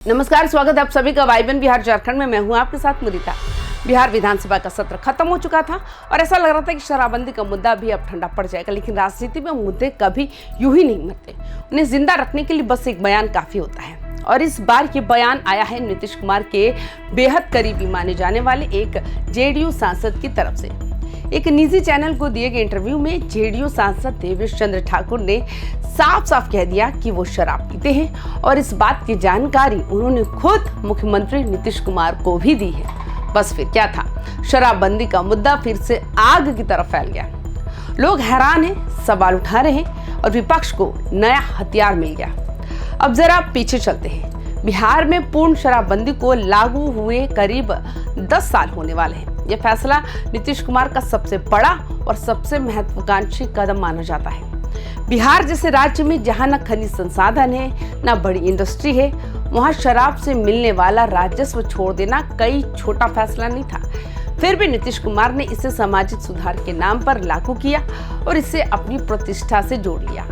नमस्कार, स्वागत है आप सभी का वाइबन बिहार झारखंड में। मैं हूं आपके साथ मुदिता। बिहार विधानसभा का सत्र खत्म हो चुका था और ऐसा लग रहा था कि शराबबंदी का मुद्दा भी अब ठंडा पड़ जाएगा, लेकिन राजनीति में मुद्दे कभी यूं ही नहीं मरते। उन्हें जिंदा रखने के लिए बस एक बयान काफी होता है और इस बार ये बयान आया है नीतीश कुमार के बेहद करीबी माने जाने वाले एक जेडीयू सांसद की तरफ से। एक निजी चैनल को दिए गए इंटरव्यू में जेडीयू सांसद देवेश चंद्र ठाकुर ने साफ साफ कह दिया कि वो शराब पीते हैं और इस बात की जानकारी उन्होंने खुद मुख्यमंत्री नीतीश कुमार को भी दी है। बस फिर क्या था, शराबबंदी का मुद्दा फिर से आग की तरफ फैल गया। लोग हैरान हैं, सवाल उठा रहे हैं और विपक्ष को नया हथियार मिल गया। अब जरा पीछे चलते हैं। बिहार में पूर्ण शराबबंदी को लागू हुए करीब 10 साल होने वाले हैं। यह फैसला नीतीश कुमार का सबसे बड़ा और सबसे महत्वाकांक्षी कदम माना जाता है। बिहार जैसे राज्य में जहां न खनिज संसाधन है, न बड़ी इंडस्ट्री है, वहां शराब से मिलने वाला राजस्व छोड़ देना कोई छोटा फैसला नहीं था। फिर भी नीतीश कुमार ने इसे सामाजिक सुधार के नाम पर लागू किया और इसे अपनी प्रतिष्ठा से जोड़ लिया।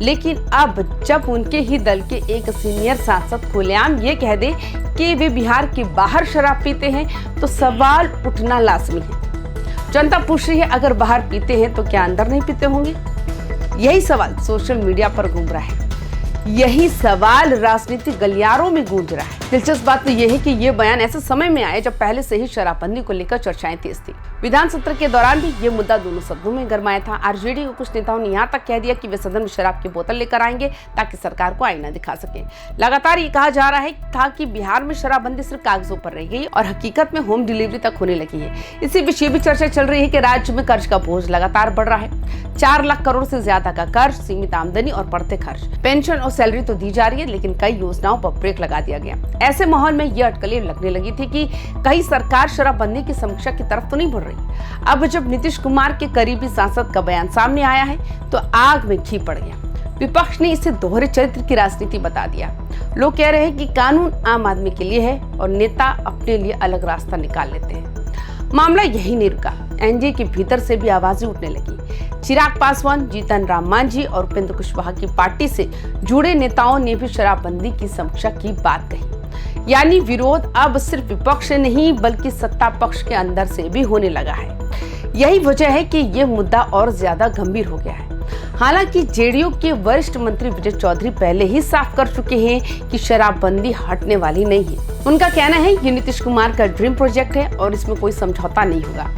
लेकिन अब जब उनके ही दल के एक सीनियर सांसद खुलेआम ये कह दे कि वे बिहार के बाहर शराब पीते हैं, तो सवाल उठना लाजमी है। जनता पूछ रही है, अगर बाहर पीते हैं तो क्या अंदर नहीं पीते होंगे? यही सवाल सोशल मीडिया पर घूम रहा है, यही सवाल राजनीतिक गलियारों में गूंज रहा है। दिलचस्प बात तो यह है कि ये बयान ऐसे समय में आया जब पहले से ही शराबबंदी को लेकर चर्चाएं तेज थी। विधान सत्र के दौरान भी ये मुद्दा दोनों सदनों में गरमाया था। आरजेडी के कुछ नेताओं ने यहाँ तक कह दिया कि वे सदन में शराब की बोतल लेकर आएंगे ताकि सरकार को आईना दिखा सके। लगातार ये कहा जा रहा है था कि बिहार में शराबबंदी सिर्फ कागजों पर रह गई और हकीकत में होम डिलीवरी तक होने लगी है। इसी बीच ये भी चर्चा चल रही है कि राज्य में कर्ज का बोझ लगातार बढ़ रहा है। 4 लाख करोड़ से ज्यादा का कर्ज, सीमित आमदनी और बढ़ते खर्च, पेंशन और सैलरी तो दी जा रही है, लेकिन कई योजनाओं पर ब्रेक लगा दिया गया। ऐसे माहौल में ये अटकलें लगने लगी थी कि कहीं सरकार शराबबंदी की समीक्षा की तरफ तो नहीं बढ़ रही। अब जब नीतीश कुमार के करीबी सांसद का बयान सामने आया है तो आग में घी पड़ गया। विपक्ष ने इसे दोहरे चरित्र की राजनीति बता दिया। लोग कह रहे हैं कि कानून आम आदमी के लिए है और नेता अपने लिए अलग रास्ता निकाल लेते हैं। मामला यही नहीं रुका, एनडीए के भीतर से भी आवाजें उठने लगी। चिराग पासवान, जीतन राम मांझी और उपेंद्र कुशवाहा की पार्टी से जुड़े नेताओं ने भी शराबबंदी की समीक्षा की बात कही। यानी विरोध अब सिर्फ विपक्ष से नहीं बल्कि सत्ता पक्ष के अंदर से भी होने लगा है। यही वजह है कि ये मुद्दा और ज्यादा गंभीर हो गया है। हालांकि जेडीयू के वरिष्ठ मंत्री विजय चौधरी पहले ही साफ कर चुके हैं कि शराबबंदी हटने वाली नहीं है। उनका कहना है कि नीतीश कुमार का ड्रीम प्रोजेक्ट है और इसमें कोई समझौता नहीं होगा।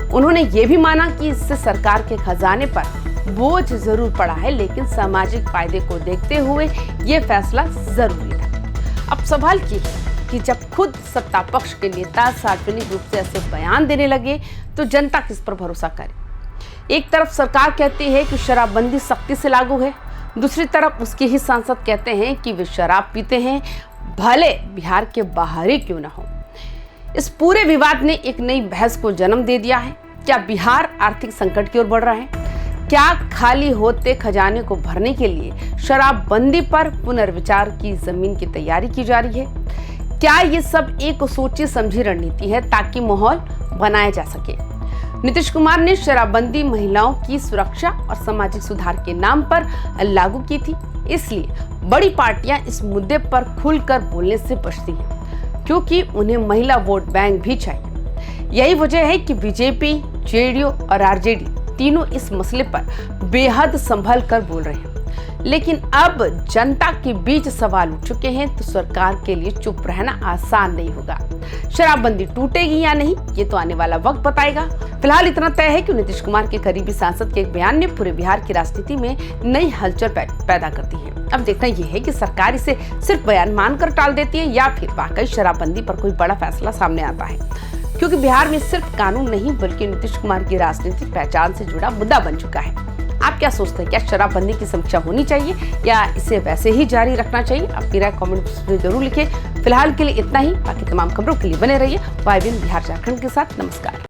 उन्होंने ये भी माना कि इससे सरकार के खजाने पर बोझ जरूर पड़ा है, लेकिन सामाजिक फायदे को देखते हुए ये फैसला जरूरी था। अब सवाल ये है कि जब खुद सत्ता पक्ष के नेता सार्वजनिक रूप से ऐसे बयान देने लगे तो जनता किस पर भरोसा करे? एक तरफ सरकार कहती है कि शराबबंदी सख्ती से लागू है, दूसरी तरफ उसके ही सांसद कहते हैं कि वे शराब पीते हैं, भले बिहार के बाहर ही क्यों ना हो। इस पूरे विवाद ने एक नई बहस को जन्म दे दिया है। क्या बिहार आर्थिक संकट की ओर बढ़ रहा है? क्या खाली होते खजाने को भरने के लिए शराबबंदी पर पुनर्विचार की जमीन की तैयारी की जा रही है? क्या ये सब एक सोची समझी रणनीति है ताकि माहौल बनाया जा सके? नीतीश कुमार ने शराबबंदी महिलाओं की सुरक्षा और सामाजिक सुधार के नाम पर लागू की थी, इसलिए बड़ी पार्टियां इस मुद्दे पर खुलकर बोलने से बचती हैं, क्योंकि उन्हें महिला वोट बैंक भी चाहिए। यही वजह है कि बीजेपी, जेडीयू और आरजेडी तीनों इस मसले पर बेहद संभल कर बोल रहे हैं। लेकिन अब जनता के बीच सवाल उठ चुके हैं तो सरकार के लिए चुप रहना आसान नहीं होगा। शराबबंदी टूटेगी या नहीं, ये तो आने वाला वक्त बताएगा। फिलहाल इतना तय है कि नीतीश कुमार के करीबी सांसद के एक बयान ने पूरे बिहार की राजनीति में नई हलचल पैदा कर दी है। अब देखना यह है कि सरकार इसे सिर्फ बयान मानकर टाल देती है या फिर वाकई शराबबंदी पर कोई बड़ा फैसला सामने आता है, क्योंकि बिहार में सिर्फ कानून नहीं बल्कि नीतीश कुमार की राजनीतिक पहचान से जुड़ा मुद्दा बन चुका है। आप क्या सोचते हैं, क्या शराबबंदी की समीक्षा होनी चाहिए या इसे वैसे ही जारी रखना चाहिए? अपनी राय कमेंट में जरूर लिखें। फिलहाल के लिए इतना ही। बाकी तमाम खबरों के लिए बने रहिए वाइबन बिहार झारखंड के साथ। नमस्कार।